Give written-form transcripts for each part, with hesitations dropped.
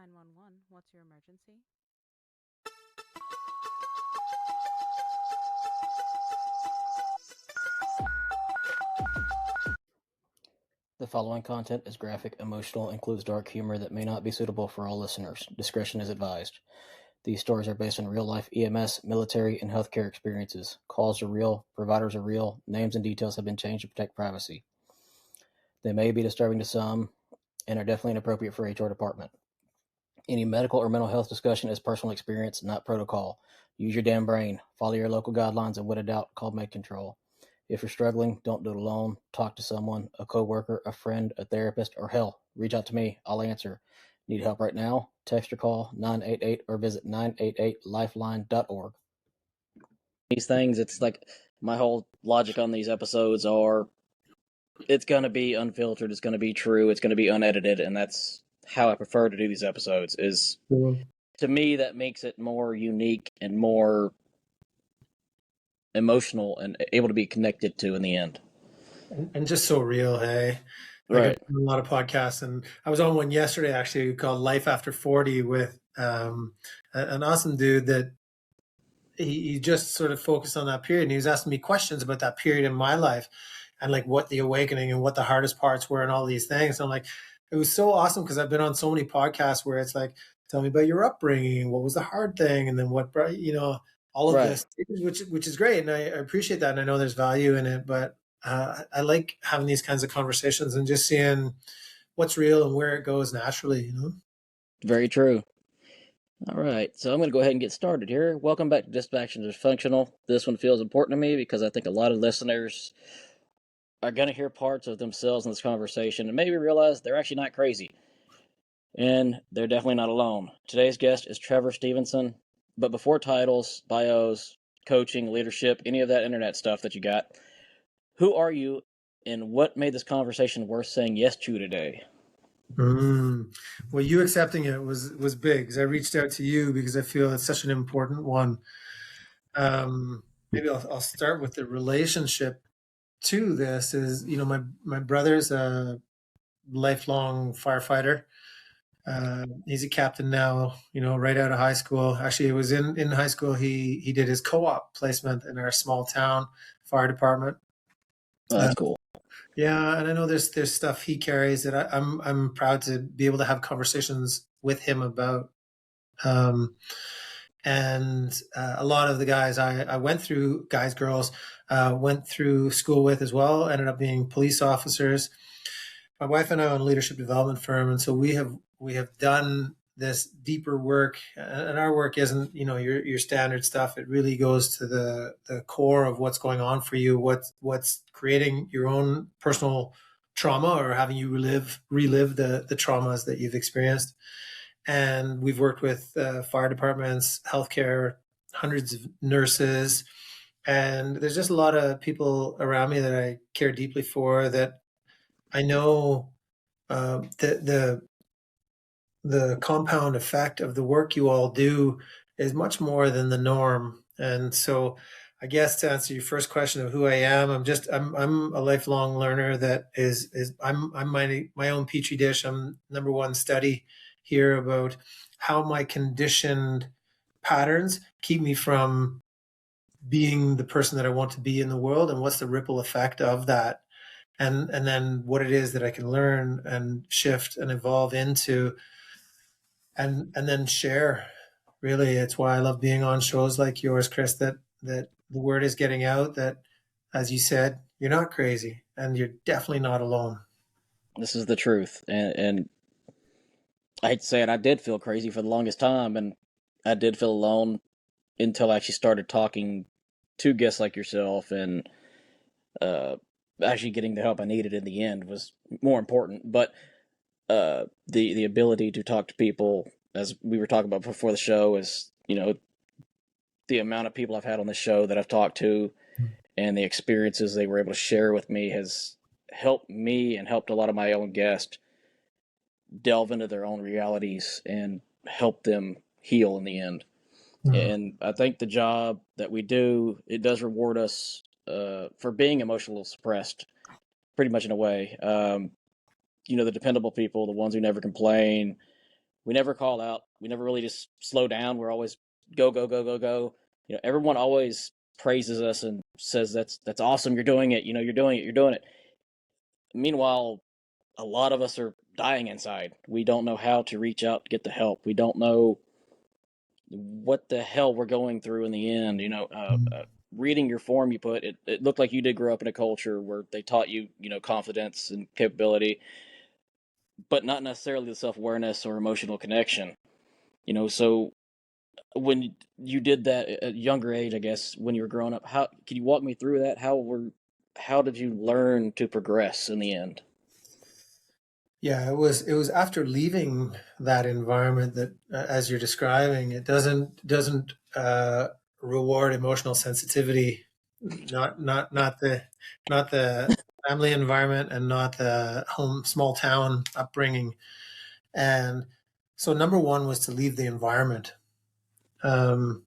911, what's your emergency? The following content is graphic, emotional, includes dark humor that may not be suitable for all listeners. Discretion is advised. These stories are based on real-life EMS, military, and healthcare experiences. Calls are real, providers are real, names and details have been changed to protect privacy. They may be disturbing to some and are definitely inappropriate for HR department. Any medical or mental health discussion is personal experience, not protocol. Use your damn brain. Follow your local guidelines, and when in doubt, call Med Control. If you're struggling, don't do it alone. Talk to someone, a coworker, a friend, a therapist, or hell, reach out to me. I'll answer. Need help right now? Text or call 988 or visit 988lifeline.org. These things, it's like my whole logic on these episodes are it's going to be unfiltered, it's going to be true, it's going to be unedited, and that's how I prefer to do these episodes. Is to me that makes it more unique and more emotional and able to be connected to in the end. And just so real, hey? Like Right. I've done a lot of podcasts, and I was on one yesterday actually called Life After 40 with an awesome dude that he just sort of focused on that period. And he was asking me questions about that period in my life and like what the awakening and what the hardest parts were and all these things. And I'm like, it was so awesome because I've been on so many podcasts where it's like, tell me about your upbringing. What was the hard thing? And then what brought, all of Right. this, which is great. And I appreciate that. And I know there's value in it, but I like having these kinds of conversations and just seeing what's real and where it goes naturally. Very true. All right, so I'm going to go ahead and get started here. Welcome back to Distraction Dysfunctional. This one feels important to me because I think a lot of listeners are going to hear parts of themselves in this conversation and maybe realize they're actually not crazy. And they're definitely not alone. Today's guest is Trevor Stevenson. But before titles, bios, coaching, leadership, any of that internet stuff that you got, who are you and what made this conversation worth saying yes to today? Well, you accepting it was big because I reached out to you because I feel it's such an important one. Maybe I'll start with the relationship to this. Is my brother's a lifelong firefighter. He's a captain now. Right out of high school. Actually, it was in high school. He did his co-op placement in our small town fire department. Oh, that's cool. Yeah, and I know there's stuff he carries that I'm proud to be able to have conversations with him about. And a lot of the guys I went through, guys, girls, went through school with as well, ended up being police officers. My wife and I own a leadership development firm, and so we have done this deeper work, and our work isn't your standard stuff. It really goes to the core of what's going on for you, what's creating your own personal trauma or having you relive the traumas that you've experienced. And we've worked with fire departments, healthcare, hundreds of nurses, and there's just a lot of people around me that I care deeply for that I know the compound effect of the work you all do is much more than the norm. And so I guess to answer your first question of who I am, I'm a lifelong learner that I'm my own petri dish. I'm number one study here about how my conditioned patterns keep me from being the person that I want to be in the world and what's the ripple effect of that. And then what it is that I can learn and shift and evolve into and then share. Really, it's why I love being on shows like yours, Chris, that the word is getting out that, as you said, you're not crazy and you're definitely not alone. This is the truth. And I hate to say it, I did feel crazy for the longest time, and I did feel alone until I actually started talking to guests like yourself, and actually getting the help I needed in the end was more important. But the ability to talk to people, as we were talking about before the show, is the amount of people I've had on the show that I've talked to, and the experiences they were able to share with me has helped me and helped a lot of my own guests delve into their own realities and help them heal in the end. And I think the job that we do, it does reward us for being emotionally suppressed, pretty much in a way. The dependable people, the ones who never complain, We never call out. We never really just slow down. We're always go, go, go, go, go. Everyone always praises us and says that's awesome. You're doing it. You're doing it. You're doing it. Meanwhile, a lot of us are dying inside. We don't know how to reach out to get the help. We don't know what the hell we're going through in the end. Reading your form you put, it looked like you did grow up in a culture where they taught you, confidence and capability, but not necessarily the self-awareness or emotional connection. So when you did that at a younger age, I guess, when you were growing up, how can you walk me through that? How did you learn to progress in the end? Yeah, it was after leaving that environment that, as you're describing, it doesn't reward emotional sensitivity, not the family environment, and not the home small town upbringing. And so number one was to leave the environment. Um,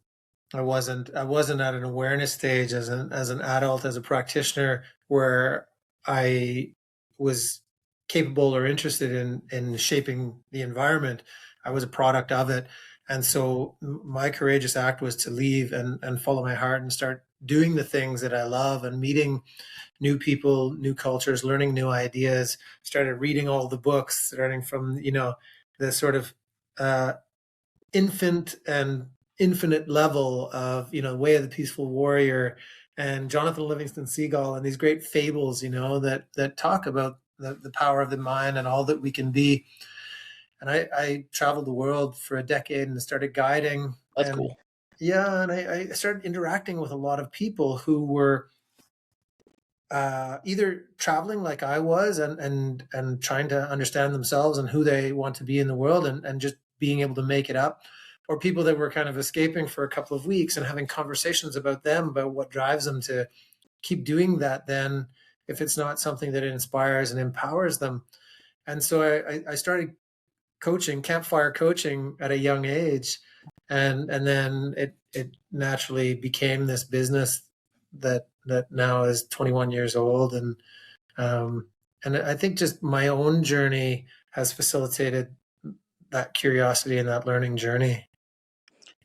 I wasn't at an awareness stage as an adult, as a practitioner, where I was capable or interested in shaping the environment. I was a product of it. And so my courageous act was to leave and follow my heart and start doing the things that I love and meeting new people, new cultures, learning new ideas, started reading all the books, starting from, the sort of uh, infant and infinite level of, Way of the Peaceful Warrior and Jonathan Livingston Seagull, and these great fables, that talk about the power of the mind and all that we can be. And I traveled the world for a decade and started guiding. That's And cool. yeah, and I started interacting with a lot of people who were either traveling like I was, and trying to understand themselves and who they want to be in the world, and just being able to make it up, or people that were kind of escaping for a couple of weeks and having conversations about them, about what drives them to keep doing that, then, if it's not something that inspires and empowers them. And so I started coaching, campfire coaching, at a young age, and then it naturally became this business that now is 21 years old. Um, and I think just my own journey has facilitated that curiosity and that learning journey.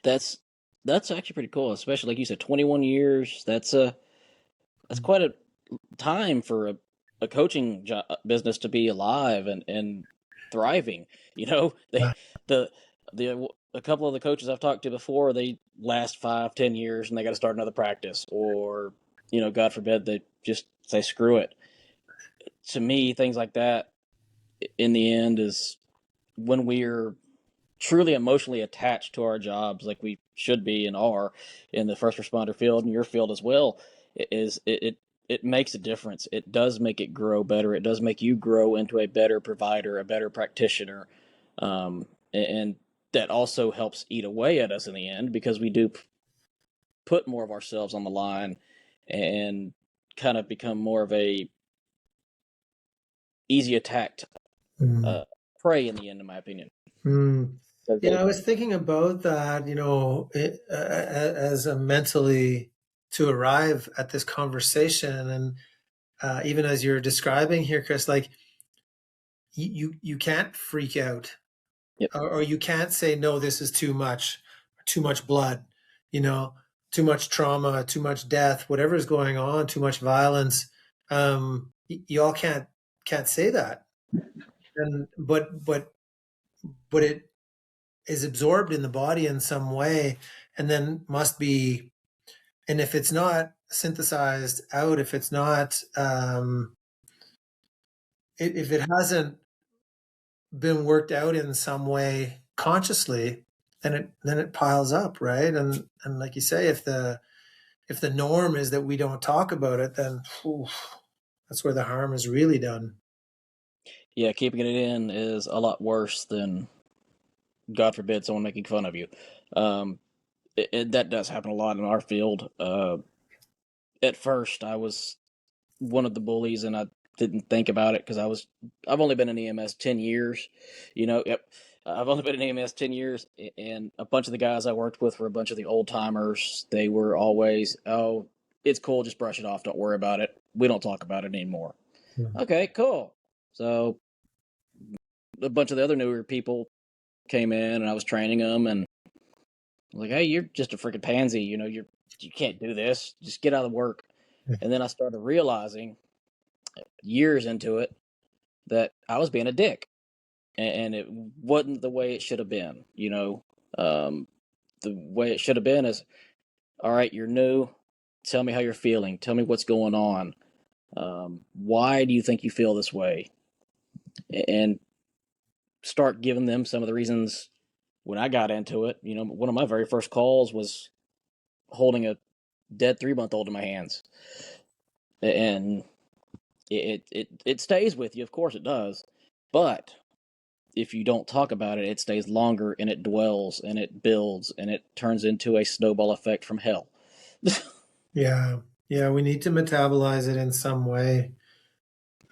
That's that's actually pretty cool, especially like you said, 21 years. That's quite a time for a coaching business to be alive and thriving. They Yeah. the a couple of the coaches I've talked to before, they last 5-10 years and they got to start another practice, or God forbid, they just say screw it. To me, things like that in the end is when we're truly emotionally attached to our jobs, like we should be and are in the first responder field and your field as well. It makes a difference. It does make it grow better. It does make you grow into a better provider, a better practitioner, and that also helps eat away at us in the end, because we do put more of ourselves on the line and kind of become more of a easy attacked Mm. uh, prey in the end, in my opinion. Mm. Because I was thinking about that, as a mentally to arrive at this conversation, and even as you're describing here, Chris, like you can't freak out, yep, or you can't say no, this is too much blood, you know, too much trauma, too much death, whatever is going on, too much violence. Y'all can't say that, and but it is absorbed in the body in some way, and then must be, and if it's not synthesized out, if it's not, if it hasn't been worked out in some way consciously, then it piles up, right? And like you say, if the norm is that we don't talk about it, then that's where the harm is really done. yeah, keeping it in is a lot worse than, God forbid, someone making fun of you. Um, that does happen a lot in our field. At first, I was one of the bullies, and I didn't think about it because I've only been in EMS 10 years. Yep, I've only been in EMS 10 years, and a bunch of the guys I worked with were a bunch of the old timers. They were always, "Oh, it's cool, just brush it off, don't worry about it. We don't talk about it anymore." Hmm. Okay, cool. So a bunch of the other newer people came in and I was training them, and I was like, "Hey, you're just a freaking pansy. You can't do this. Just get out of the work." And then I started realizing years into it that I was being a dick, and it wasn't the way it should have been. The way it should have been is, all right, you're new. Tell me how you're feeling. Tell me what's going on. Why do you think you feel this way? And start giving them some of the reasons. When I got into it, one of my very first calls was holding a dead 3-month-old in my hands, and it stays with you. Of course, it does, but if you don't talk about it, it stays longer, and it dwells, and it builds, and it turns into a snowball effect from hell. Yeah. Yeah. We need to metabolize it in some way.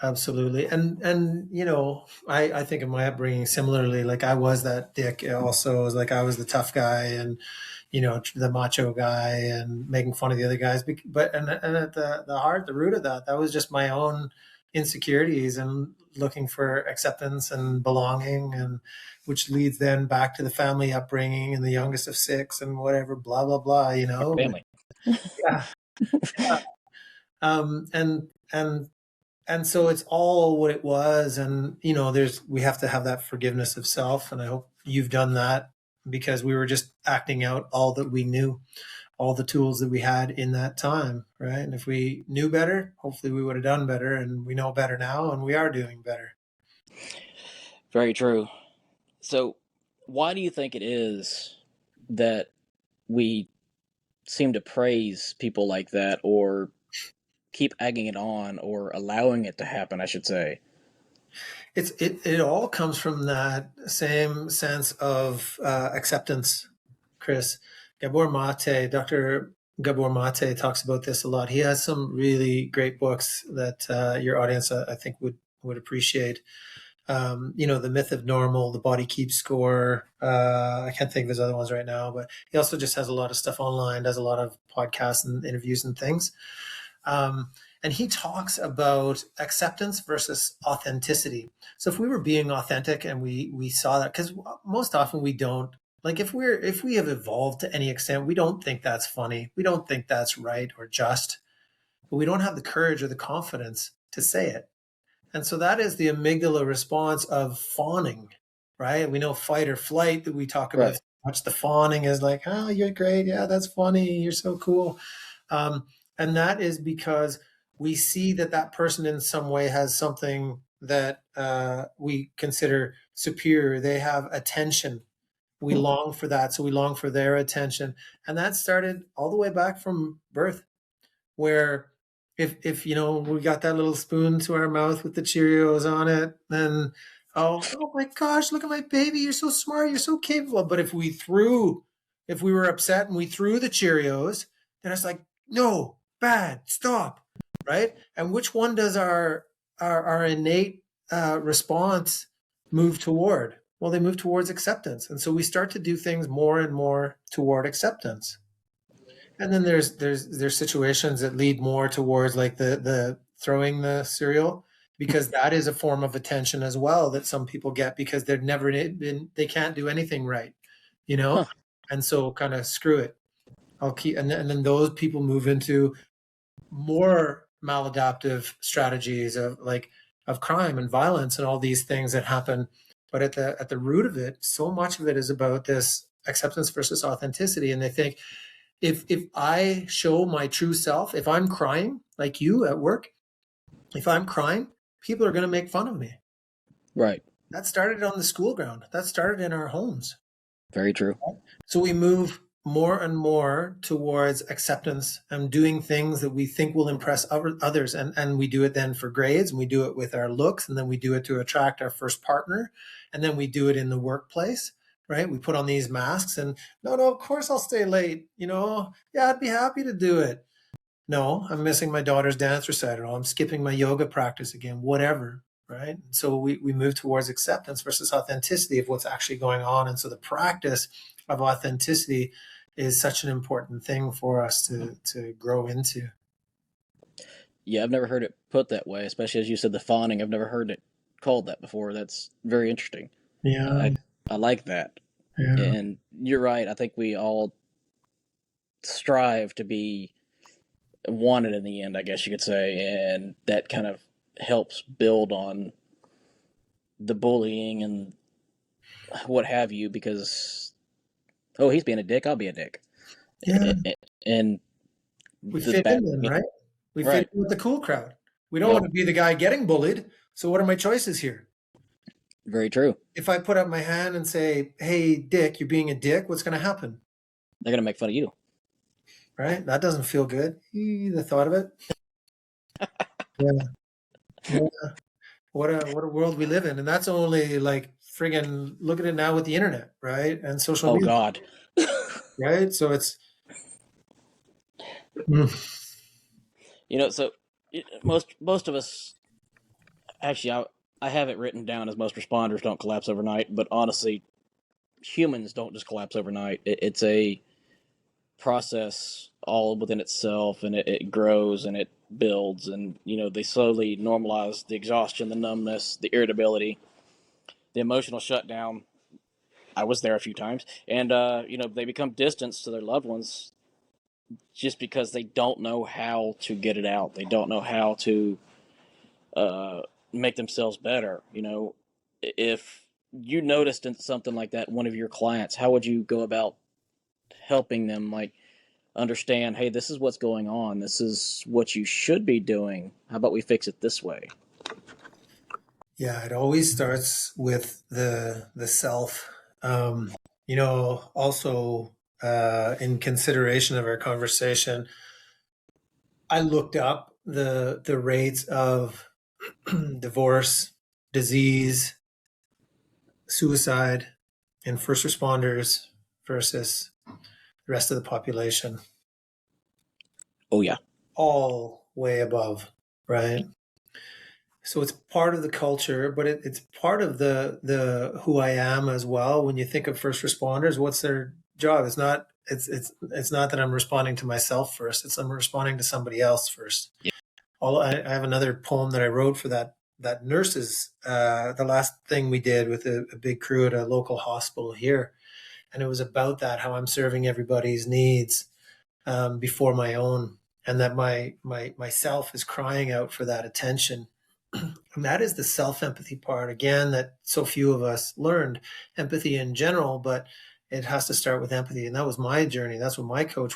Absolutely. And I think of my upbringing similarly. Like I was that dick also. It was like I was the tough guy and, the macho guy and making fun of the other guys. But and at the root of that was just my own insecurities and looking for acceptance and belonging, and which leads then back to the family upbringing and the youngest of six and whatever, blah, blah, blah, Family. Yeah. Um, and, and, and so it's all what it was. And we have to have that forgiveness of self, and I hope you've done that, because we were just acting out all that we knew, all the tools that we had in that time, right? And if we knew better, hopefully we would have done better, and we know better now, and we are doing better. Very true. So why do you think it is that we seem to praise people like that, or keep egging it on, or allowing it to happen, I should say? It all comes from that same sense of acceptance, Chris. Dr. Gabor Mate talks about this a lot. He has some really great books that your audience, I think, would appreciate. The Myth of Normal, The Body Keeps Score. I can't think of his other ones right now, but he also just has a lot of stuff online, does a lot of podcasts and interviews and things. And he talks about acceptance versus authenticity. So if we were being authentic and we saw that, because most often we don't, like if we have evolved to any extent, we don't think that's funny. We don't think that's right or just, but we don't have the courage or the confidence to say it. And so that is the amygdala response of fawning, right? We know fight or flight that we talk about Right. so much. The fawning is like, oh, you're great. Yeah, that's funny. You're so cool. And that is because we see that person in some way has something that we consider superior. They have attention. We long for that. So we long for their attention. And that started all the way back from birth, where if we got that little spoon to our mouth with the Cheerios on it, then oh my gosh, look at my baby, you're so smart, you're so capable. But if we were upset and we threw the Cheerios, then it's like, no, bad, stop, right? And which one does our innate response move toward? Well, they move towards acceptance. And so we start to do things more and more toward acceptance. And then there's situations that lead more towards like the throwing the cereal, because that is a form of attention as well that some people get because they can't do anything right, you know? Huh. And so kind of screw it. And then those people move into more maladaptive strategies of crime and violence and all these things that happen. But at the root of it, so much of it is about this acceptance versus authenticity. And they think, if I show my true self, if I'm crying like you at work, if I'm crying, people are going to make fun of me. Right. That started on the school ground. That started in our homes. Very true. So we move more and more towards acceptance and doing things that we think will impress others. And we do it then for grades, and we do it with our looks, and then we do it to attract our first partner. And then we do it in the workplace, right? We put on these masks and no, of course I'll stay late. Yeah, I'd be happy to do it. No, I'm missing my daughter's dance recital. I'm skipping my yoga practice again, whatever. Right. So we move towards acceptance versus authenticity of what's actually going on. And so the practice of authenticity is such an important thing for us to grow into. Yeah, I've never heard it put that way, especially as you said, the fawning. I've never heard it called that before. That's very interesting. Yeah. I like that. Yeah. And you're right. I think we all strive to be wanted in the end, I guess you could say, and that kind of helps build on the bullying and what have you. Because he's being a dick, I'll be a dick, Yeah. and We the fit in bad, then, right? We fit right? in with the cool crowd. We don't Yep, want to be the guy getting bullied. So what are my choices here? very true. If I put up my hand and say, "Hey, Dick, you're being a dick," what's going to happen? They're gonna make fun of you. Right? That doesn't feel good. The thought of it. Yeah. Yeah. What a world we live in, and that's only like friggin' look at it now with the internet, right? And social Oh media, God. right? So it's mm, So most of us actually, I have it written down as most responders don't collapse overnight, but honestly, humans don't just collapse overnight. It's a process all within itself, and it grows and it builds, and they slowly normalize the exhaustion, the numbness, the irritability, the emotional shutdown. I was there a few times, and they become distant to their loved ones just because they don't know how to get it out. They don't know how to uh, make themselves better. If you noticed something like that in one of your clients, how would you go about helping them, like, understand, hey, this is what's going on. This is what you should be doing. How about we fix it this way? yeah, it always starts with the self. Also in consideration of our conversation, I looked up the rates of divorce, disease, suicide in first responders versus the rest of the population, Oh, yeah. all way above, right? So it's part of the culture, but it's part of the who I am as well. When you think of first responders, what's their job? It's not that I'm responding to myself first. It's I'm responding to somebody else first. Yeah. I have another poem that I wrote for that nurses. The last thing we did with a big crew at a local hospital here, and it was about that, how I'm serving everybody's needs before my own, and that my myself is crying out for that attention. And that is the self empathy part again that so few of us learned. Empathy in general, but it has to start with empathy, and that was my journey. That's what my coach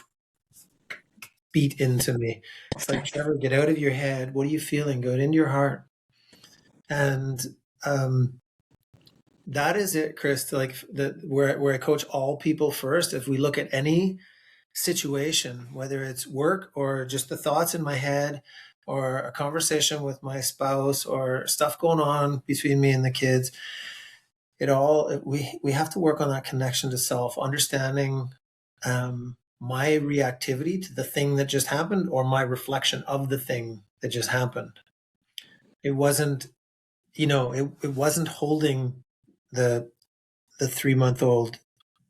beat into me. It's like, Trevor, get out of your head. What are you feeling? Go into your heart. And that is it, Chris. Like where I coach all people first. If we look at any situation, whether it's work or just the thoughts in my head or a conversation with my spouse or stuff going on between me and the kids, we have to work on that connection to self, understanding my reactivity to the thing that just happened or my reflection of the thing that just happened. It wasn't, it wasn't holding the 3-month-old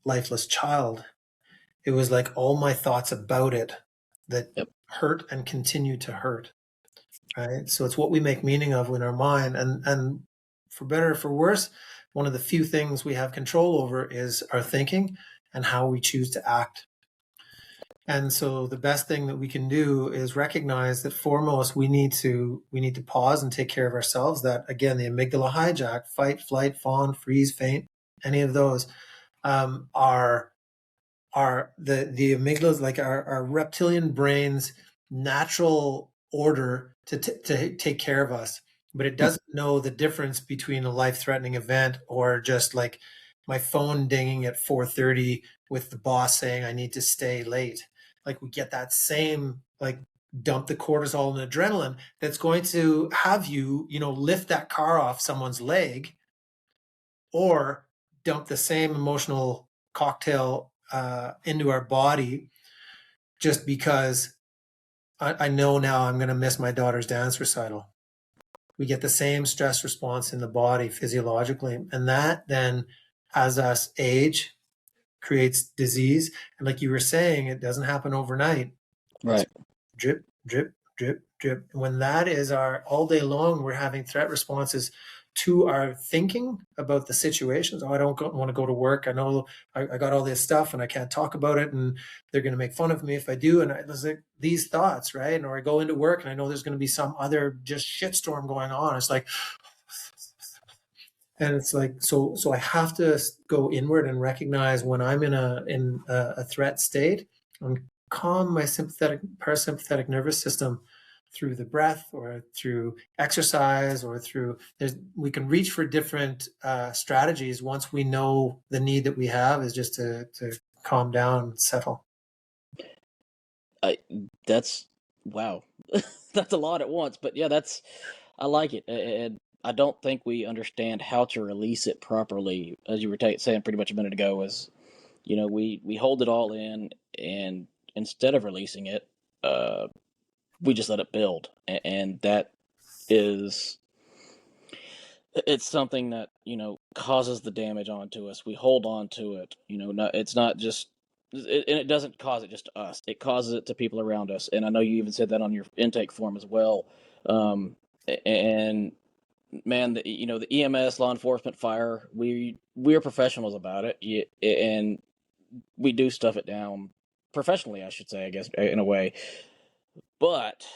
lifeless child. It was like all my thoughts about it that Yep. hurt and continue to hurt. Right. So it's what we make meaning of in our mind. And for better or for worse, one of the few things we have control over is our thinking and how we choose to act. And so the best thing that we can do is recognize that foremost we need to pause and take care of ourselves. That again, the amygdala hijack, fight, flight, fawn, freeze, faint, any of those are the amygdalas, like our reptilian brain's natural order to take care of us, but it doesn't know the difference between a life-threatening event or just like my phone dinging at 4:30 with the boss saying I need to stay late. Like we get that same like dump the cortisol and adrenaline that's going to have you, lift that car off someone's leg, or dump the same emotional cocktail into our body just because I know now I'm going to miss my daughter's dance recital. We get the same stress response in the body physiologically. And that then, as us age, creates disease. And like you were saying, it doesn't happen overnight. Right. It's drip, drip, drip, drip. When that is our all day long, we're having threat responses to our thinking about the situations. Oh, I don't want to go to work. I know I got all this stuff and I can't talk about it, and they're going to make fun of me if I do. And there's like these thoughts, right? Or I go into work and I know there's going to be some other just shitstorm going on. It's like, and it's like, so I have to go inward and recognize when I'm in a threat state and calm my sympathetic parasympathetic nervous system through the breath or through exercise or through we can reach for different strategies once we know the need that we have is just to calm down and settle. That's wow. That's a lot at once, but yeah, I like it. And I don't think we understand how to release it properly. As you were saying pretty much a minute ago, is we hold it all in, and instead of releasing it, we just let it build, and that is it's something that causes the damage onto us. We hold on to it. It's not just and it doesn't cause it just to us. It causes it to people around us. And I know you even said that on your intake form as well. And man, the EMS, law enforcement, fire, we're professionals about it, and we do stuff it down professionally, I should say, I guess, in a way. But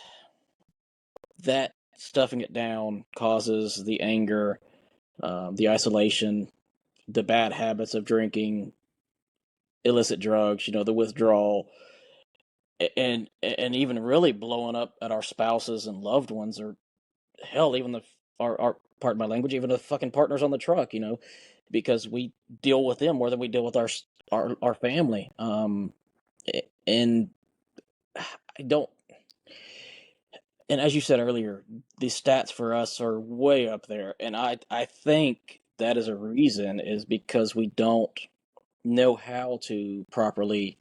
that stuffing it down causes the anger, the isolation, the bad habits of drinking, illicit drugs, the withdrawal, and even really blowing up at our spouses and loved ones, or hell, even our pardon my language, even the fucking partners on the truck, because we deal with them more than we deal with our family. And I don't. And as you said earlier, the stats for us are way up there, and I think that is a reason is because we don't know how to properly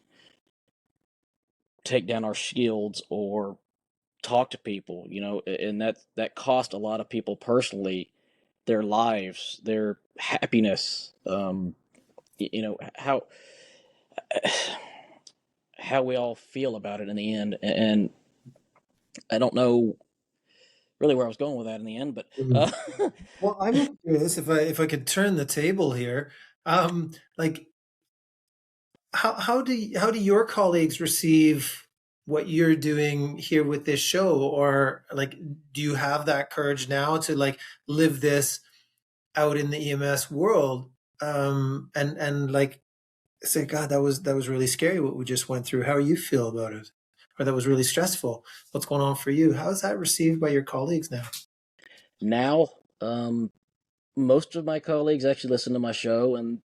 take down our shields or talk to people, and that cost a lot of people personally their lives, their happiness, how we all feel about it in the end. And I don't know really where I was going with that in the end, but Well, I'm curious if I could turn the table here. Like, how do your colleagues receive what you're doing here with this show? Or like, do you have that courage now to like live this out in the EMS world? And like say, God, that was really scary what we just went through. How you feel about it? Or that was really stressful. What's going on for you? How is that received by your colleagues now? now, most of my colleagues actually listen to my show, and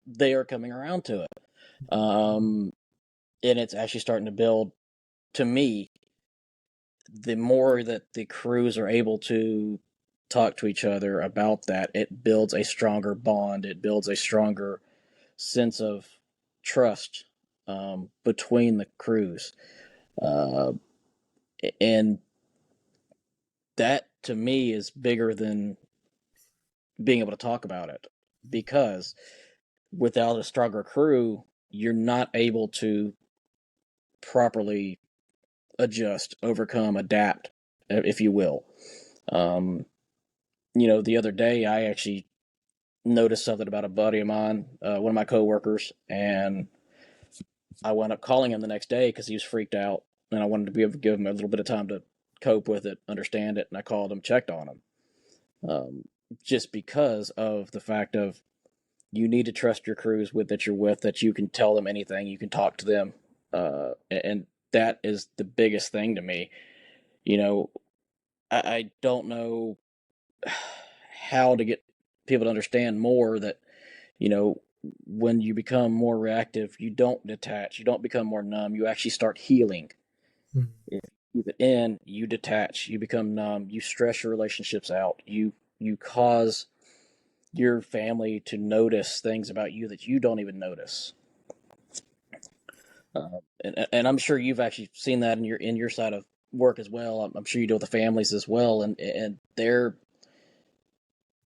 they are coming around to it. And it's actually starting to build, to me, the more that the crews are able to talk to each other about that, it builds a stronger bond. It builds a stronger sense of trust between the crews. Uh, and that, to me, is bigger than being able to talk about it, because without a stronger crew, you're not able to properly adjust, overcome, adapt, if you will. The other day I actually noticed something about a buddy of mine, one of my coworkers, and I wound up calling him the next day because he was freaked out, and I wanted to be able to give him a little bit of time to cope with it, understand it, and I called him, checked on him, just because of the fact of you need to trust your crews that you're with, that you can tell them anything, you can talk to them, and that is the biggest thing to me. I don't know how to get people to understand more that, when you become more reactive, you don't detach, you don't become more numb, you actually start healing. Mm. If you keep it in, you detach, you become numb, you stress your relationships out, you cause your family to notice things about you that you don't even notice. And I'm sure you've actually seen that in your side of work as well. I'm sure you deal with the families as well, and their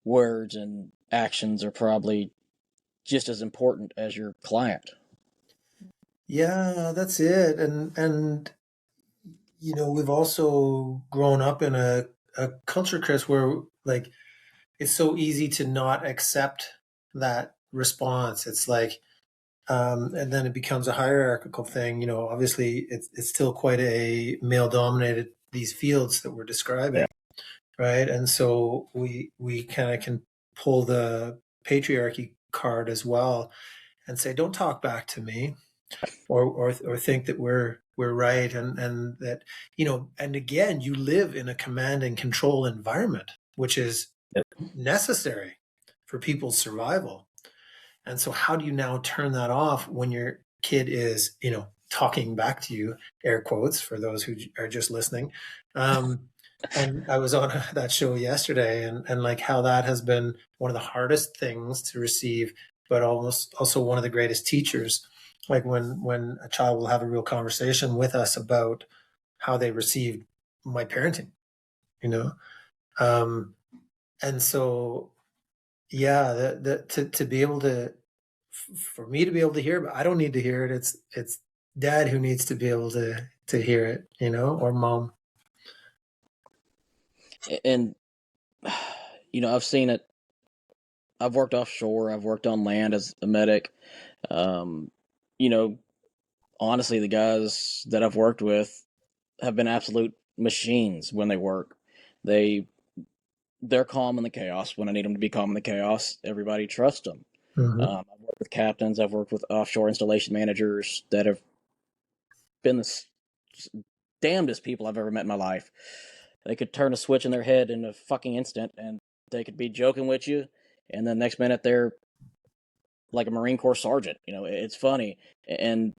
words and actions are probably just as important as your client. Yeah, that's it. And we've also grown up in a culture, Chris, where like it's so easy to not accept that response. It's like, and then it becomes a hierarchical thing. Obviously it's still quite a male dominated, these fields that we're describing. Yeah. Right. And so we kind of can pull the patriarchy card as well and say, don't talk back to me, or think that we're right, and that, and again, you live in a command and control environment, which is necessary for people's survival. And so how do you now turn that off when your kid is, talking back to you, air quotes for those who are just listening? And I was on that show yesterday, and like how that has been one of the hardest things to receive, but almost also one of the greatest teachers. Like when a child will have a real conversation with us about how they received my parenting, and so, yeah, to be able to, for me to be able to hear, but I don't need to hear it. It's dad who needs to be able to hear it, or mom. And I've seen it. I've worked offshore. I've worked on land as a medic. You know, honestly, the guys that I've worked with have been absolute machines when they work. They're calm in the chaos when I need them to be calm in the chaos. Everybody trusts them. Mm-hmm. I've worked with captains. I've worked with offshore installation managers that have been the damnedest people I've ever met in my life. They could turn a switch in their head in a fucking instant, and they could be joking with you, and the next minute they're like a Marine Corps sergeant. It's funny. And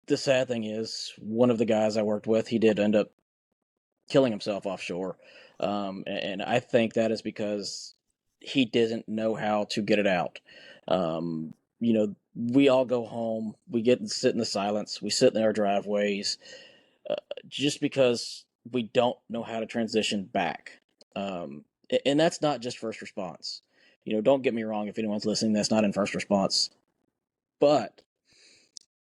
the sad thing is, one of the guys I worked with, he did end up killing himself offshore. And I think that is because he didn't know how to get it out. We all go home, we get and sit in the silence, we sit in our driveways, just because we don't know how to transition back. And that's not just first response. Don't get me wrong, if anyone's listening that's not in first response. But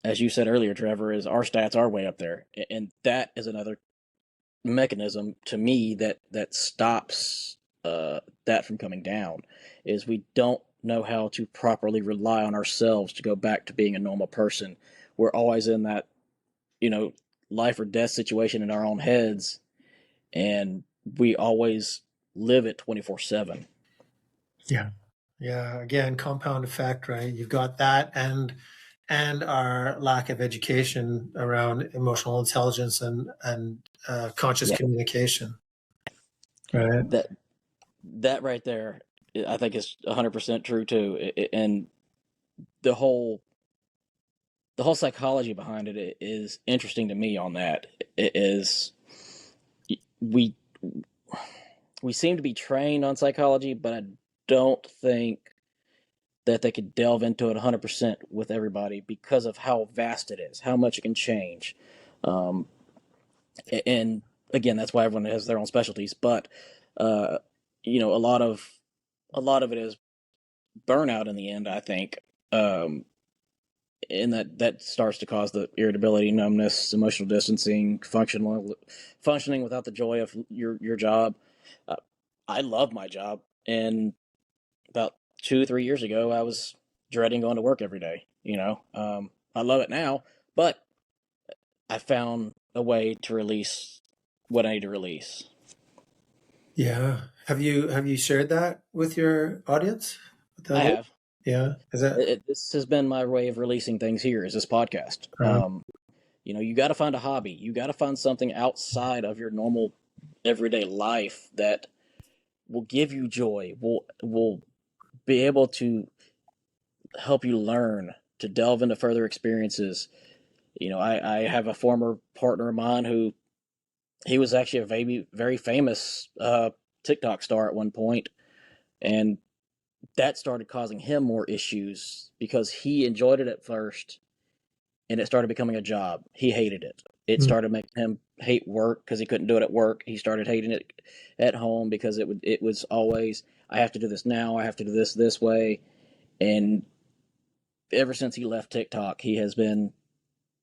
as you said earlier, Trevor, is our stats are way up there. And that is another mechanism to me that stops that from coming down, is we don't know how to properly rely on ourselves to go back to being a normal person. We're always in that, life or death situation in our own heads, and we always live it 24/7. Yeah. Again, compound effect, right? You've got that, and our lack of education around emotional intelligence and conscious communication, right? That right there, I think, is 100% true too. And the whole psychology behind it is interesting to me. On that, it is, we seem to be trained on psychology, but I don't think that they could delve into it 100% with everybody because of how vast it is, how much it can change. And again, that's why everyone has their own specialties. But a lot of it is burnout in the end, I think. And that starts to cause the irritability, numbness, emotional distancing, functioning without the joy of your job. I love my job, and about 2-3 years ago, I was dreading going to work every day. I love it now, but I found a way to release what I need to release. Yeah. Have you shared that with your audience? I have. Yeah. Is that This has been my way of releasing things here, is this podcast. You got to find a hobby. You got to find something outside of your normal everyday life that will give you joy, will be able to help you learn, to delve into further experiences. I have a former partner of mine who, he was actually a very famous TikTok star at one point, and that started causing him more issues because he enjoyed it at first, and it started becoming a job. He hated it. It started making him hate work because he couldn't do it at work. He started hating it at home because it was always, I have to do this now, I have to do this way. And ever since he left TikTok,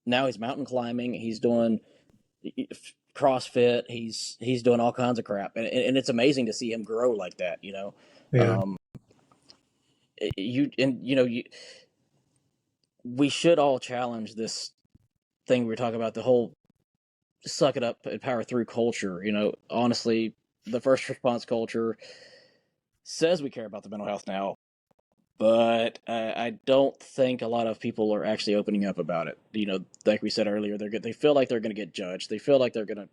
now he's mountain climbing. He's doing CrossFit. He's doing all kinds of crap, and it's amazing to see him grow like that. Yeah. Um, we should all challenge this thing we were talking about, the whole suck it up and power through culture. Honestly, the first response culture says we care about the mental health now, but I don't think a lot of people are actually opening up about it. Like we said earlier, they feel like they're going to get judged. They feel like they're going to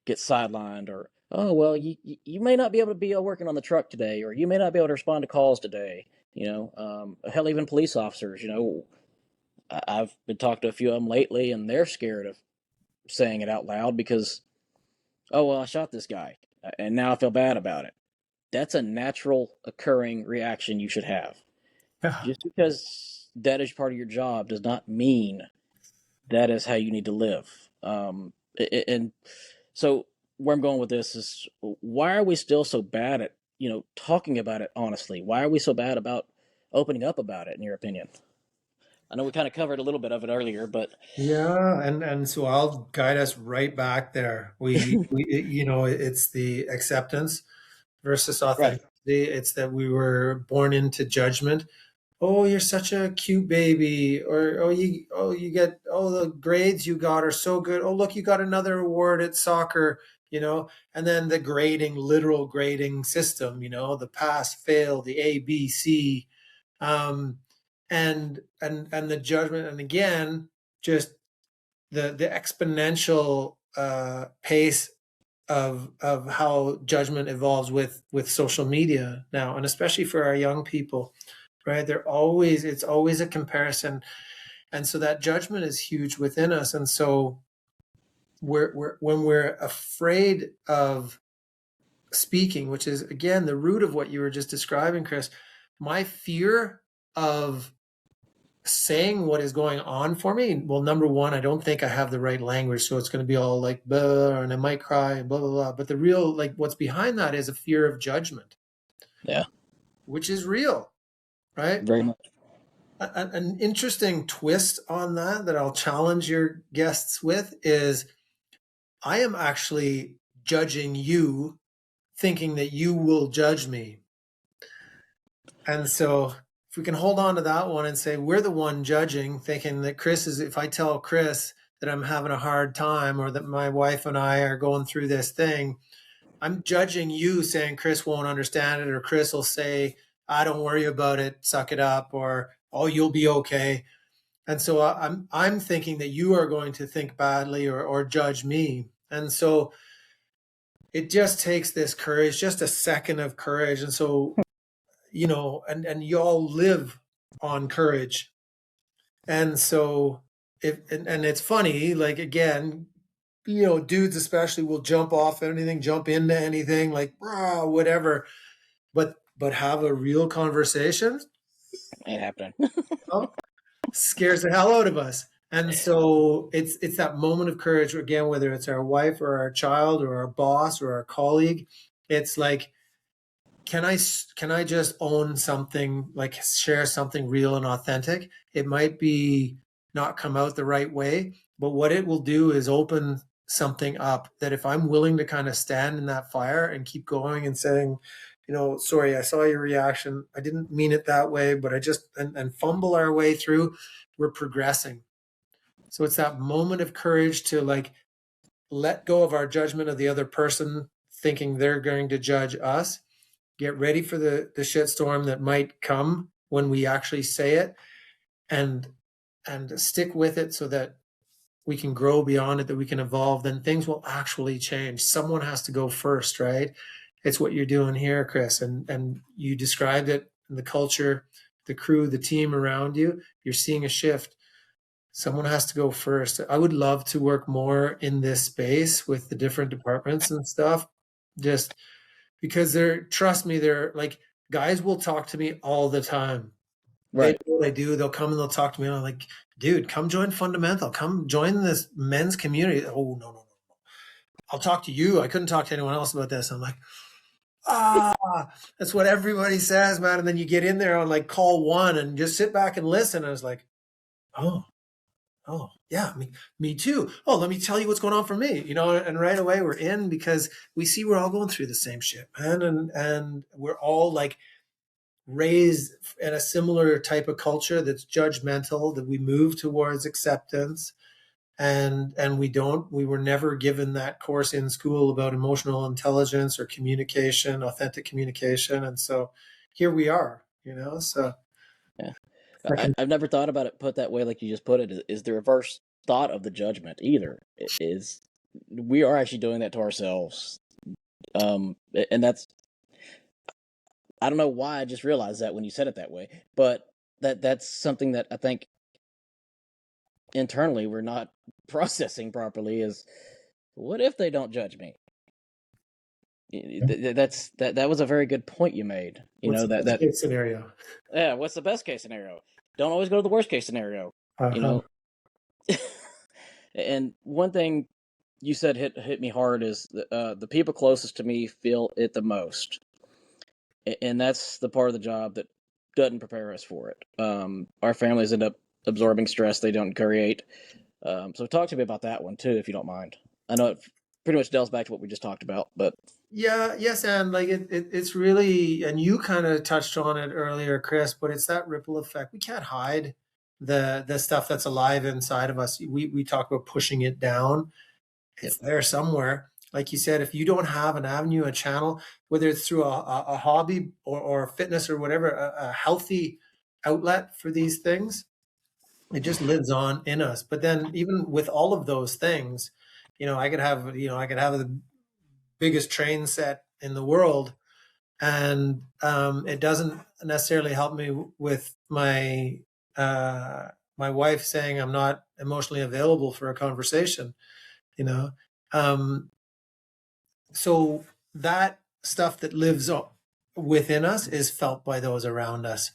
get sidelined, or oh well, you may not be able to be working on the truck today, or you may not be able to respond to calls today. Hell, even police officers. I've been talking to a few of them lately, and they're scared of saying it out loud because, oh well, I shot this guy, and now I feel bad about it. That's a natural occurring reaction you should have. Yeah. Just because that is part of your job does not mean that is how you need to live. And so where I'm going with this is, why are we still so bad at talking about it honestly? Why are we so bad about opening up about it? In your opinion, I know we kind of covered a little bit of it earlier, but Yeah, and so I'll guide us right back there. It's the acceptance versus right, authenticity. It's that we were born into judgment. Oh, you're such a cute baby, or you get, oh, the grades you got are so good. Oh, look, you got another award at soccer, and then the literal grading system, the pass, fail, the A, B, C, um, and the judgment, and again, just the exponential pace of how judgment evolves with social media now, and especially for our young people, right? It's always a comparison, and so that judgment is huge within us, and so when we're afraid of speaking, which is again the root of what you were just describing, Chris, my fear of saying what is going on for me. Well, number one, I don't think I have the right language, so it's going to be all like blah, and I might cry and blah blah blah. But the real, like, what's behind that is a fear of judgment, yeah, which is real, right? very much. An interesting twist on that I'll challenge your guests with is, I am actually judging you, thinking that you will judge me. And so if we can hold on to that one and say we're the one judging, thinking that if I tell Chris that I'm having a hard time, or that my wife and I are going through this thing, I'm judging you, saying Chris won't understand it, or Chris will say, I don't worry about it, suck it up, or oh, you'll be okay. And so I'm thinking that you are going to think badly, or judge me. And so it just takes this courage, just a second of courage. And so, and you all live on courage. And so and it's funny, like, again, dudes especially will jump off anything, jump into anything, like whatever, but have a real conversation, Ain't happening. oh, scares the hell out of us. And so it's that moment of courage, again, whether it's our wife or our child or our boss or our colleague. It's like, can I just own something, like share something real and authentic? It might be not come out the right way, but what it will do is open something up, that if I'm willing to kind of stand in that fire and keep going and saying, sorry, I saw your reaction, I didn't mean it that way, but I just, and fumble our way through, we're progressing. So it's that moment of courage to, like, let go of our judgment of the other person, thinking they're going to judge us, get ready for the shitstorm that might come when we actually say it, and stick with it so that we can grow beyond it, that we can evolve. Then things will actually change. Someone has to go first, right? It's what you're doing here, Chris, and you described it, the culture, the crew, the team around you. You're seeing a shift. Someone has to go first. I would love to work more in this space with the different departments and stuff, just because trust me, they're like, guys will talk to me all the time. They Right. know what I do. They'll come and they'll talk to me, and I'm like, dude, come join Fundamental. Come join this men's community. Oh, no, no, no. I'll talk to you. I couldn't talk to anyone else about this. I'm like, that's what everybody says, man. And then you get in there on like call one and just sit back and listen. I was like, oh, Oh, yeah, me too. Oh, let me tell you what's going on for me, and right away we're in because we see we're all going through the same shit, man. And we're all like raised in a similar type of culture that's judgmental, that we move towards acceptance. And we were never given that course in school about emotional intelligence or communication, authentic communication. And so here we are, so Yeah. second. I've never thought about it put that way, like you just put it. Is the reverse thought of the judgment either? Is we are actually doing that to ourselves, and that's, I don't know why I just realized that when you said it that way, but that's something that I think internally we're not processing properly. Is what if they don't judge me? That was a very good point you made. What's the best That case scenario? yeah. What's the best case scenario? Don't always go to the worst case scenario. You Uh-huh. know, and one thing you said hit me hard is the people closest to me feel it the most, and that's the part of the job that doesn't prepare us for it. Our families end up absorbing stress they don't create. So talk to me about that one too, if you don't mind. I know it pretty much delves back to what we just talked about, but Yeah, yes, and like it's really, and you kind of touched on it earlier, Chris, but it's that ripple effect. We can't hide the stuff that's alive inside of us. We talk about pushing it down. yep, It's there somewhere. Like you said, if you don't have an avenue, a channel, whether it's through a hobby or fitness or whatever, a healthy outlet for these things, it just lives on in us. But then even with all of those things, I could have the biggest train set in the world, and it doesn't necessarily help me with uh, my wife saying I'm not emotionally available for a conversation. You know, um, so that stuff that lives within us is felt by those around us.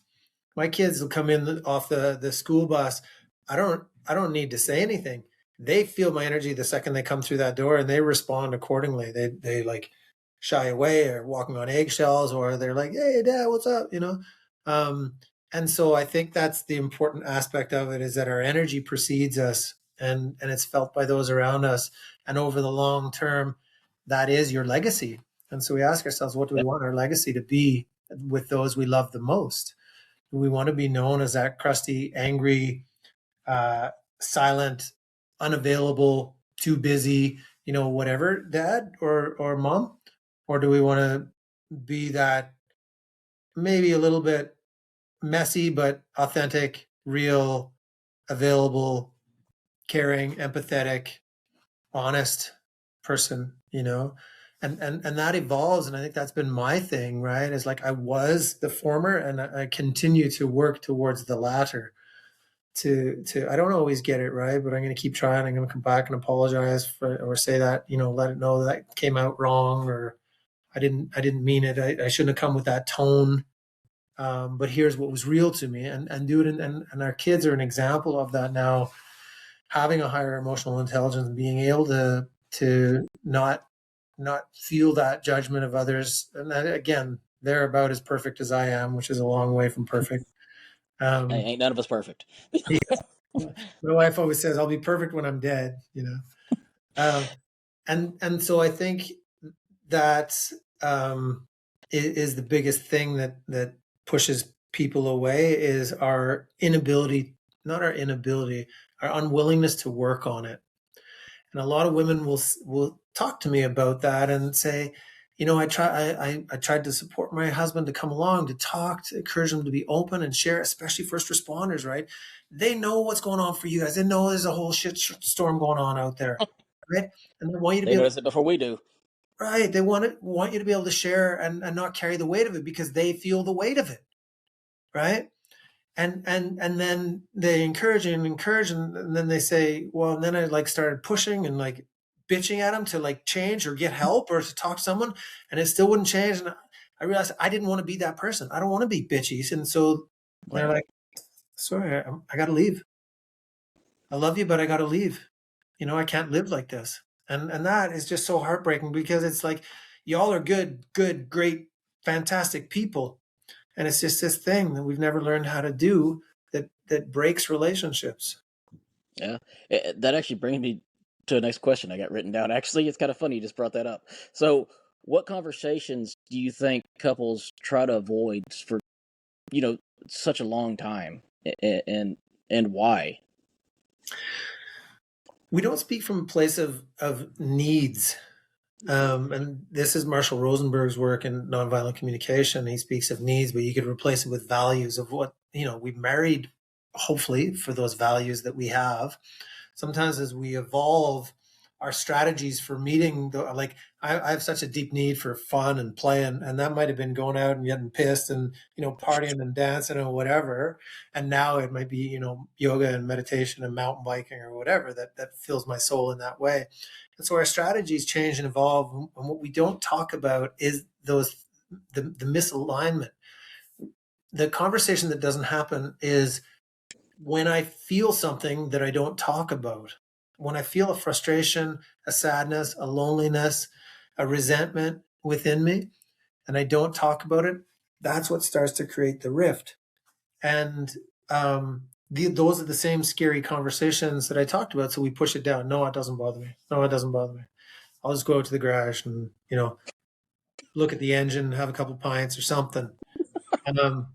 My kids will come in off the school bus. I don't need to say anything. They feel my energy the second they come through that door, and they respond accordingly. They like shy away or walking on eggshells, or they're like, "Hey, Dad, what's up?" Um, and so I think that's the important aspect of it, is that our energy precedes us, and it's felt by those around us. And over the long term, that is your legacy. And so we ask ourselves, what do we yep, want our legacy to be with those we love the most? We want to be known as that crusty, angry, uh, silent, unavailable, too busy, whatever, dad or mom? Or do we want to be that maybe a little bit messy, but authentic, real, available, caring, empathetic, honest person, and that evolves. And I think that's been my thing, right? Is like I was the former, and I continue to work towards the latter. To I don't always get it right, but I'm going to keep trying. I'm going to come back and apologize for, or say that, let it know that came out wrong, or I didn't mean it. I shouldn't have come with that tone. But here's what was real to me, and do it. And our kids are an example of that now, having a higher emotional intelligence and being able to not feel that judgment of others. And that, again, they're about as perfect as I am, which is a long way from perfect. hey, Um, ain't none of us perfect. yeah. My wife always says, "I'll be perfect when I'm dead." Um, and so I think that um, is the biggest thing that pushes people away, is our inability, not our inability, our unwillingness to work on it. And a lot of women will talk to me about that and say, I tried to support my husband to come along, to talk, to encourage him to be open and share, especially first responders, right? They know what's going on for you guys. They know there's a whole shit storm going on out there, right? And they want you to be They able, notice it before we do. right? They want you to be able to share and not carry the weight of it, because they feel the weight of it, right? And then they encourage, and then they say, well, and then I like started pushing and like bitching at them to like change or get help or to talk to someone, and it still wouldn't change. And I realized I didn't want to be that person. I don't want to be bitchy. And so they're Right. like, sorry, I got to leave. I love you, but I got to leave. I can't live like this. And that is just so heartbreaking, because it's like, y'all are good, great, fantastic people, and it's just this thing that we've never learned how to do, that breaks relationships. Yeah, that actually brings me to the next question I got written down. Actually, it's kind of funny you just brought that up. So, what conversations do you think couples try to avoid for you know such a long time, and why? We don't speak from a place of needs. And this is Marshall Rosenberg's work in nonviolent communication. He speaks of needs, but you could replace it with values of what, we married, hopefully, for those values that we have. Sometimes as we evolve our strategies for meeting like I have such a deep need for fun and play, and that might have been going out and getting pissed and partying and dancing and whatever, and now it might be yoga and meditation and mountain biking or whatever that fills my soul in that way. And so our strategies change and evolve, and what we don't talk about is the misalignment. The conversation that doesn't happen is when I feel something that I don't talk about, when I feel a frustration, a sadness, a loneliness, a resentment within me, and I don't talk about it, that's what starts to create the rift. And those are the same scary conversations that I talked about. So we push it down. No, it doesn't bother me. No, it doesn't bother me. I'll just go out to the garage and, look at the engine, have a couple pints or something. Um,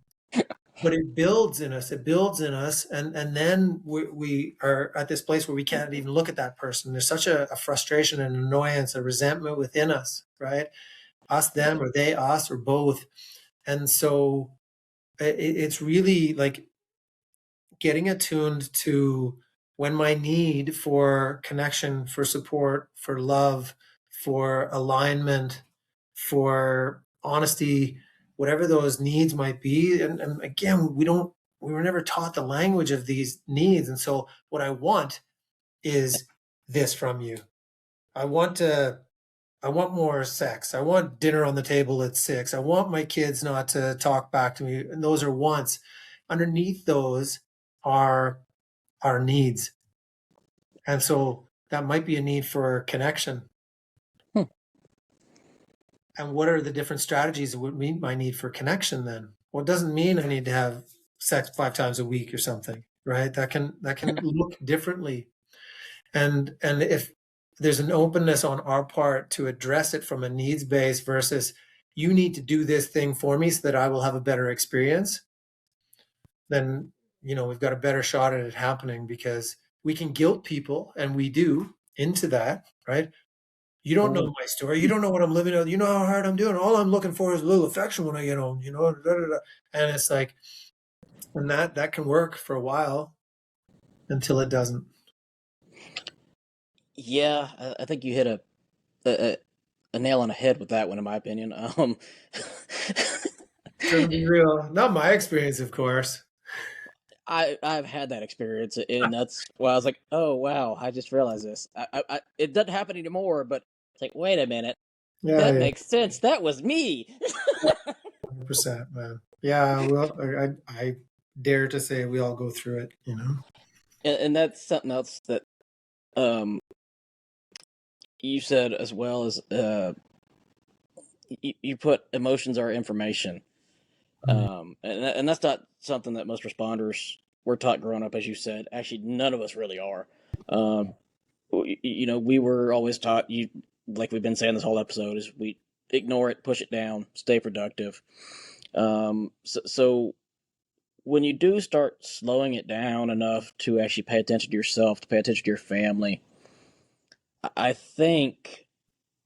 but it builds in us. It builds in us, and then we are at this place where we can't even look at that person. There's such a frustration and annoyance, a resentment within us, right? Us, them, or they, us, or both. And so it's really like getting attuned to when my need for connection, for support, for love, for alignment, for honesty, whatever those needs might be. And again, we were never taught the language of these needs. And so what I want is this from you. I want more sex. I want dinner on the table at 6. I want my kids not to talk back to me. And those are wants. Underneath those are our needs. And so that might be a need for connection. And what are the different strategies that would meet my need for connection then? Well, it doesn't mean I need to have sex 5 times a week or something, right? That can look differently. And if there's an openness on our part to address it from a needs base versus you need to do this thing for me so that I will have a better experience, then we've got a better shot at it happening, because we can guilt people, and we do, into that, right? You don't know my story. You don't know what I'm living with. You know how hard I'm doing. All I'm looking for is a little affection when I get home, da, da, da. And it's like, and that can work for a while until it doesn't. Yeah, I think you hit a a nail on the head with that one, in my opinion. To be real, not my experience, of course. I've had that experience, and that's why I was like, oh wow, I just realized this. It doesn't happen anymore, but it's like, wait a minute, Yeah, that yeah, makes sense. That was me. 100%, man. Yeah, well, I dare to say we all go through it, And that's something else that um you said as well, as you put emotions are information. And that's not something that most responders were taught growing up, as you said. Actually, none of us really are. Um, we were always taught, like we've been saying this whole episode, is we ignore it, push it down, stay productive. So when you do start slowing it down enough to actually pay attention to yourself, to pay attention to your family, I think,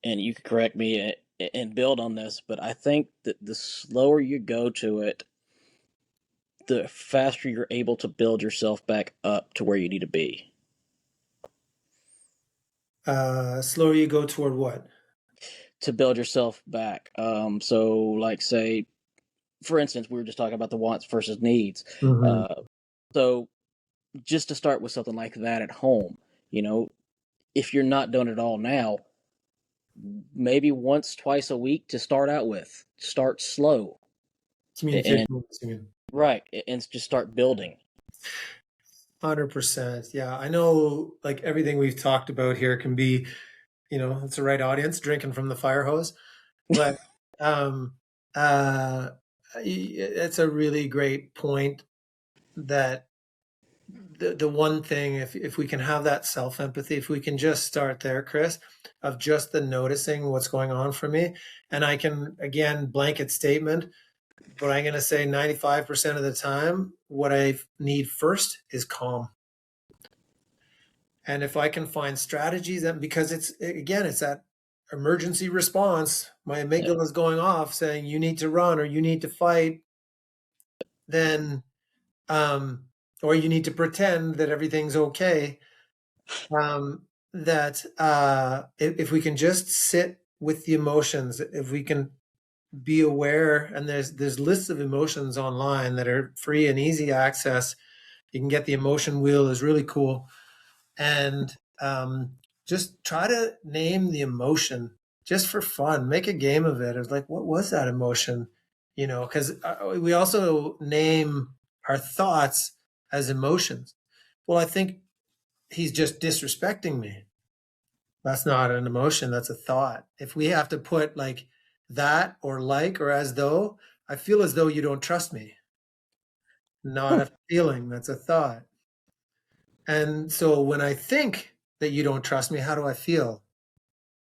and you can correct me and build on this, but I think that the slower you go to it, the faster you're able to build yourself back up to where you need to be. Slower you go toward what? To build yourself back. So, like, say, for instance, we were just talking about the wants versus needs. Mm-hmm. So, just to start with something like that at home, you know, if you're not doing it all now, maybe once, twice a week to start out with. Start slow. And Communication. right, and just start building. 100%. Yeah, I know, like, everything we've talked about here can be, it's the right audience drinking from the fire hose, but um, it's a really great point that the one thing, if we can have that self-empathy, if we can just start there, Chris, of just the noticing what's going on for me, and I can, again, blanket statement, but I'm going to say 95% of the time, what I need first is calm. And if I can find strategies, that because it's, again, it's that emergency response, my amygdala is going off saying you need to run or you need to fight, then or you need to pretend that everything's okay. That if we can just sit with the emotions, if we can be aware, and there's lists of emotions online that are free and easy access. You can get the emotion wheel, is really cool, and just try to name the emotion just for fun. Make a game of it. It's like, what was that emotion? You know, because we also name our thoughts as emotions. Well, I think he's just disrespecting me. That's not an emotion, that's a thought. If we have to put like that or like or as though, I feel as though you don't trust me. Not a feeling, that's a thought. And so when I think that you don't trust me, how do I feel?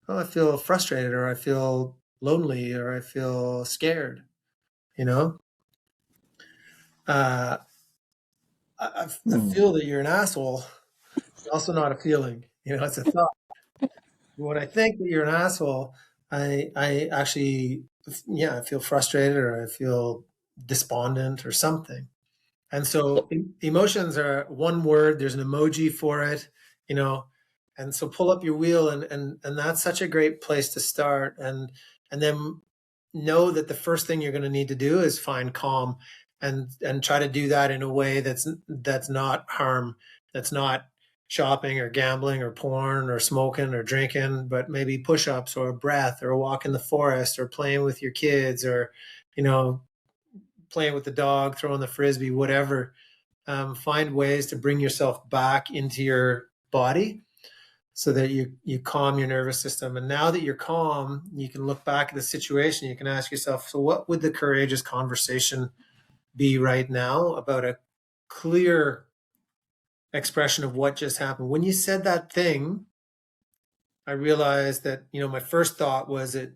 Oh, I feel frustrated, or I feel lonely, or I feel scared, you know? I feel that you're an asshole. It's also not a feeling, you know, it's a thought. When I think that you're an asshole, I actually, yeah, I feel frustrated or I feel despondent or something. And so emotions are one word, there's an emoji for it, you know, and so pull up your wheel, and that's such a great place to start. And then know that the first thing you're going to need to do is find calm, and try to do that in a way that's not harm, that's not shopping or gambling or porn or smoking or drinking, but maybe push-ups or a breath or a walk in the forest or playing with your kids, or, you know, playing with the dog, throwing the frisbee, whatever. Find ways to bring yourself back into your body so that you calm your nervous system. And now that you're calm, you can look back at the situation. You can ask yourself, so what would the courageous conversation be right now about a clear expression of what just happened? When you said that thing, I realized that, you know, my first thought was that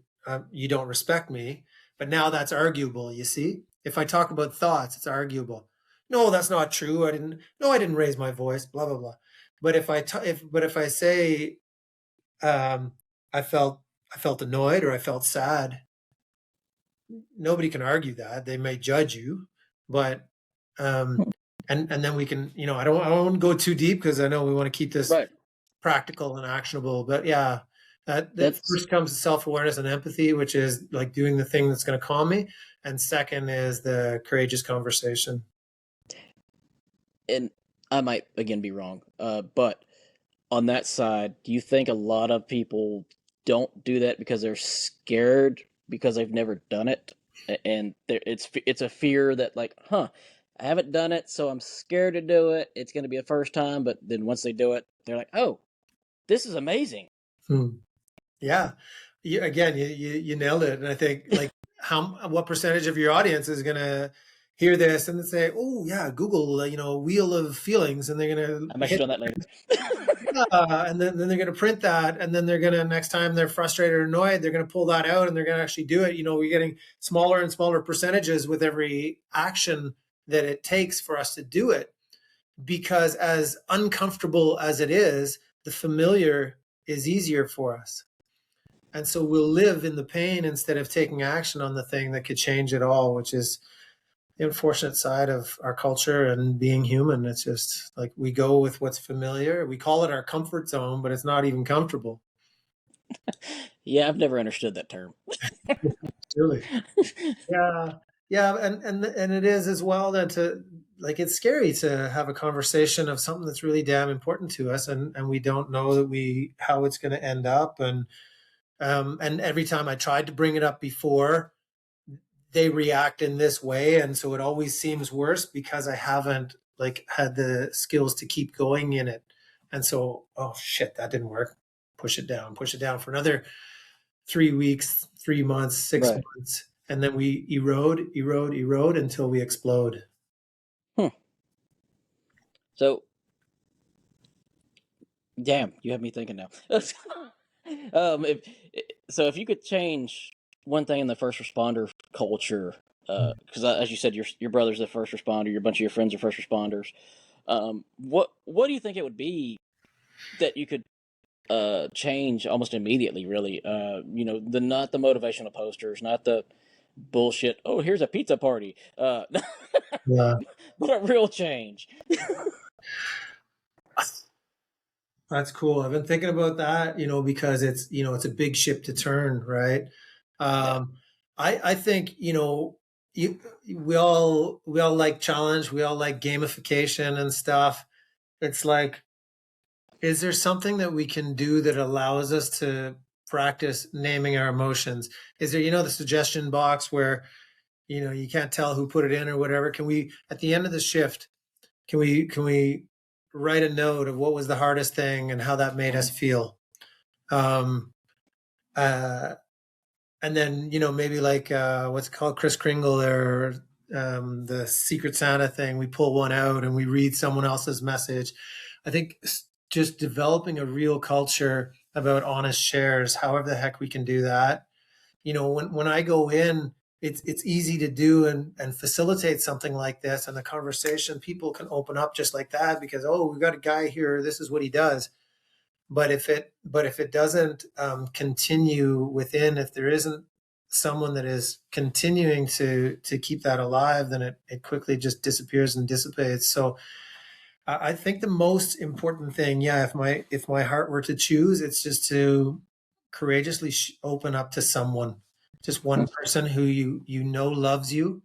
you don't respect me, but now that's arguable. You see, if I talk about thoughts, it's arguable. No, that's not true. I didn't raise my voice, blah, blah, blah. But if I say, I felt annoyed or I felt sad, nobody can argue that. They may judge you, but, and then we can, you know, I don't want to go too deep because I know we want to keep this Right. practical and actionable, but yeah, that That's first comes self-awareness and empathy, which is like doing the thing that's going to calm me, and second is the courageous conversation. and I might again be wrong, but on that side, do you think a lot of people don't do that because they're scared because they've never done it, and it's a fear that like, I haven't done it, so I'm scared to do it. It's going to be a first time, but then once they do it, they're like, oh, this is amazing. Yeah, you nailed it, and I think like what percentage of your audience is going to hear this and say, oh yeah, Google, you know, wheel of feelings, and they're going I'm to actually hit doing that later. and then they're going to print that, and then they're going to, next time they're frustrated or annoyed, they're going to pull that out and they're going to actually do it. You know, we're getting smaller and smaller percentages with every action that it takes for us to do it, because as uncomfortable as it is, the familiar is easier for us. And so we'll live in the pain instead of taking action on the thing that could change it all, which is the unfortunate side of our culture and being human. It's just like we go with what's familiar. We call it our comfort zone, but it's not even comfortable. Yeah, I've never understood that term. Really? Yeah. Yeah, and it is as well that to, like, it's scary to have a conversation of something that's really damn important to us, and we don't know that how it's going to end up, and every time I tried to bring it up before, they react in this way, and so it always seems worse because I haven't like had the skills to keep going in it. And so, oh shit, that didn't work. Push it down for another 3 weeks, 3 months, six Right. months, and then we erode until we explode. So Damn, you have me thinking now. If so, if you could change one thing in the first responder culture, because as you said, your brother's a first responder, your bunch of your friends are first responders. What do you think it would be that you could change almost immediately? Really, the not the motivational posters, not the bullshit. Oh, here's a pizza party. Yeah. But a real change. That's cool. I've been thinking about that, because it's a big ship to turn, right? Yeah. I think, you, we all like challenge, we all like gamification and stuff. It's like, is there something that we can do that allows us to practice naming our emotions? Is there, the suggestion box where, you can't tell who put it in or whatever? Can we, at the end of the shift, can we write a note of what was the hardest thing and how that made us feel? Um, uh, and then maybe like what's it called, Chris Kringle, or the Secret Santa thing. We pull one out and we read someone else's message. I think just developing a real culture about honest shares, however the heck we can do that. When I go in, it's easy to do and facilitate something like this, and the conversation, people can open up just like that because, oh, we've got a guy here, this is what he does. But if it doesn't continue within, if there isn't someone that is continuing to keep that alive, then it quickly just disappears and dissipates. So I think the most important thing, yeah, if my heart were to choose, it's just to courageously open up to someone, just one person who loves you,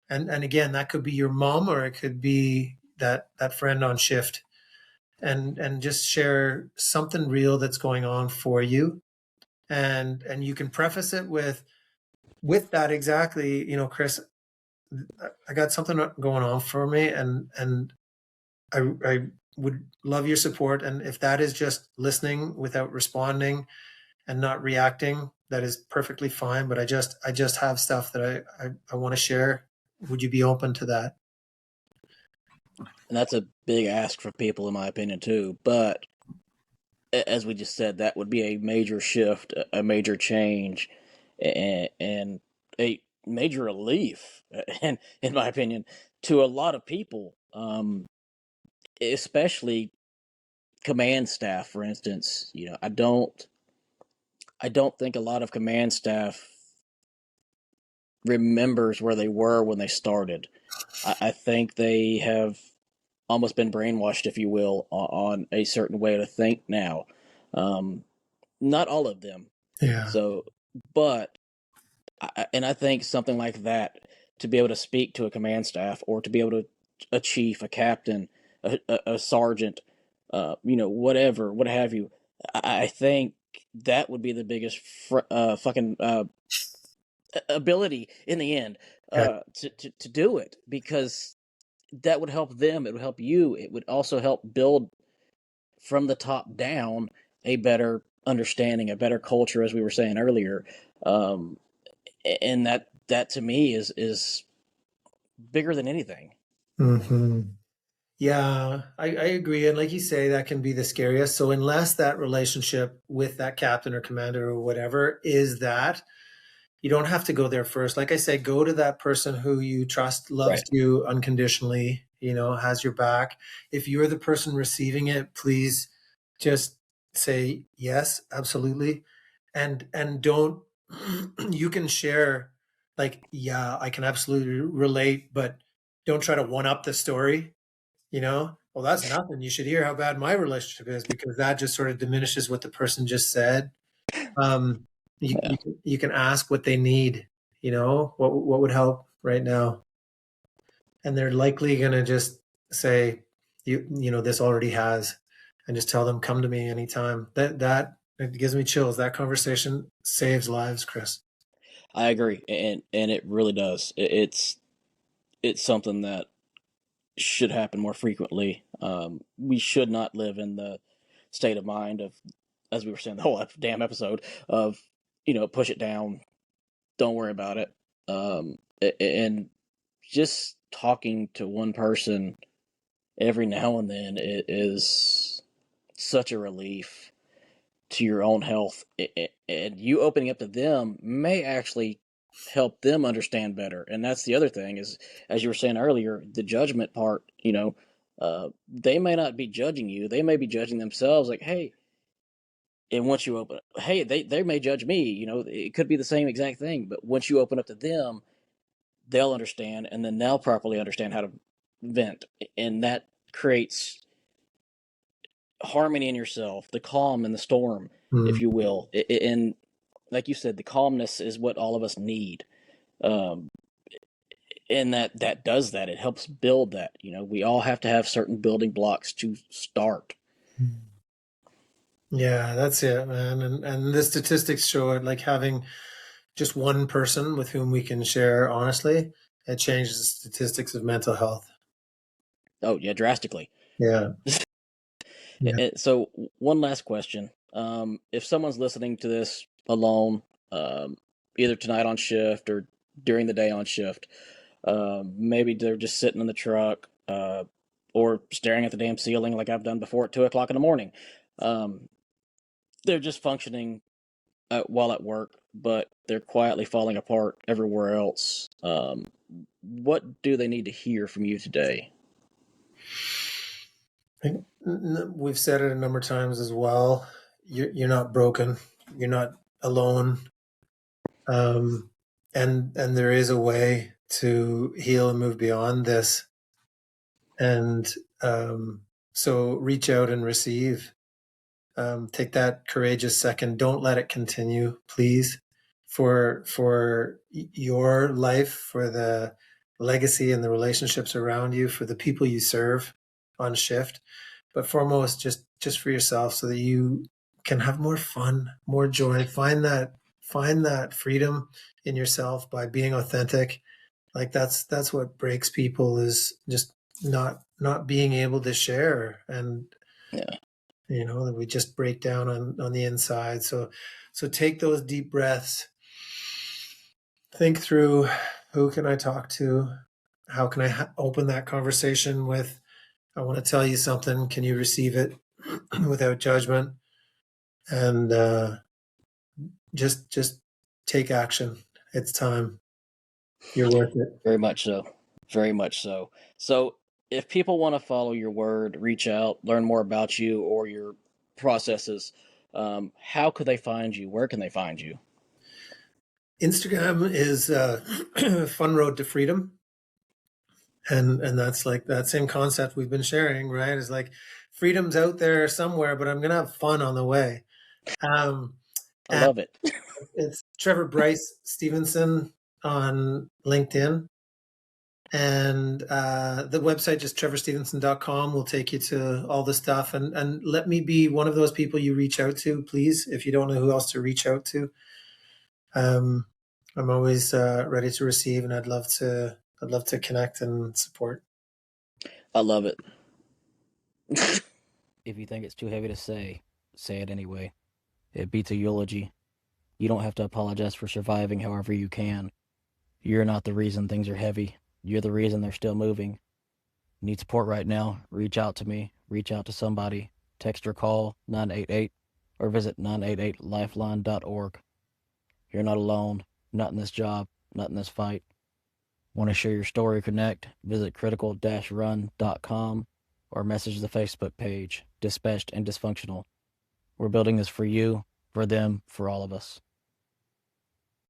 and again, that could be your mom, or it could be that friend on shift, and just share something real that's going on for you, and you can preface it with that exactly, Chris, I got something going on for me, and I would love your support. And if that is just listening without responding and not reacting, that is perfectly fine. But I just have stuff that I want to share. Would you be open to that? And that's a big ask for people, in my opinion, too. But as we just said, that would be a major shift, a major change, and a major relief, and in my opinion, to a lot of people, especially command staff, for instance. I don't think a lot of command staff remembers where they were when they started. I think they have almost been brainwashed, if you will, on a certain way to think now. Um, Not all of them. Yeah. So, but I think something like that, to be able to speak to a command staff, or to be able to a chief, a captain, a sergeant, whatever, what have you. I think that would be the biggest fucking ability in the end, Yeah. to do it, because that would help them. It would help you. It would also help build from the top down a better understanding, a better culture, as we were saying earlier. Um, and that to me is bigger than anything. Mm-hmm. Yeah, I agree. And like you say, that can be the scariest. So unless that relationship with that captain or commander or whatever is that, you don't have to go there first. Like I say, go to that person who you trust, loves Right. you unconditionally, has your back. If you're the person receiving it, please just say yes, absolutely. And don't you can share, like, yeah, I can absolutely relate, but don't try to one up the story, well, that's nothing. You should hear how bad my relationship is, because that just sort of diminishes what the person just said. Um, you, Yeah. you can ask what they need, what would help right now. And they're likely going to just say, this already has, and just tell them, come to me anytime. That it gives me chills. That conversation saves lives, Chris. I agree, and it really does. It's something that should happen more frequently. We should not live in the state of mind of, as we were saying the whole damn episode, of push it down, don't worry about it, and just talking to one person every now and then is such a relief to your own health, and you opening up to them may actually help them understand better. And that's the other thing is, as you were saying earlier, the judgment part. They may not be judging you; they may be judging themselves. Like, hey, and once you open, hey, they may judge me. It could be the same exact thing, but once you open up to them, they'll understand, and then they'll properly understand how to vent, and that creates harmony in yourself, the calm in the storm, if you will. And like you said, the calmness is what all of us need. Um, and that does that. It helps build that. We all have to have certain building blocks to start. Yeah, that's it, man. And the statistics show it, like having just one person with whom we can share honestly, it changes the statistics of mental health. Oh yeah, drastically. Yeah. Yeah. So one last question: if someone's listening to this alone, either tonight on shift or during the day on shift, maybe they're just sitting in the truck, or staring at the damn ceiling like I've done before at 2:00 in the morning. They're just functioning while at work, but they're quietly falling apart everywhere else. What do they need to hear from you today? We've said it a number of times as well. You're not broken. You're not alone. And there is a way to heal and move beyond this. And so reach out and receive. Take that courageous second. Don't let it continue, please. For your life, for the legacy and the relationships around you, for the people you serve on shift, but foremost, just for yourself, so that you can have more fun, more joy. Find that freedom in yourself by being authentic. Like that's what breaks people, is just not being able to share. And Yeah. that we just break down on the inside. So take those deep breaths. Think through, who can I talk to? How can I open that conversation with, I want to tell you something. Can you receive it without judgment? And just take action. It's time. You're worth it. Very much so. Very much so. So if people want to follow your word, reach out, learn more about you or your processes, how could they find you? Where can they find you? Instagram is Fun Road to Freedom. And that's like that same concept we've been sharing, right? Is like freedom's out there somewhere, but I'm going to have fun on the way. I love it. It's Trevor Bryce Stevenson on LinkedIn. And the website, just trevorstevenson.com, will take you to all the stuff. And let me be one of those people you reach out to, please, if you don't know who else to reach out to. I'm always ready to receive, and I'd love to connect and support. I love it. If you think it's too heavy to say it anyway. It beats a eulogy. You don't have to apologize for surviving however you can. You're not the reason things are heavy. You're the reason they're still moving. Need support right now? Reach out to me. Reach out to somebody. Text or call 988 or visit 988lifeline.org. You're not alone. Not in this job. Not in this fight. Want to share your story or connect? Visit critical-run.com or message the Facebook page, Dispatched and Dysfunctional. We're building this for you, for them, for all of us.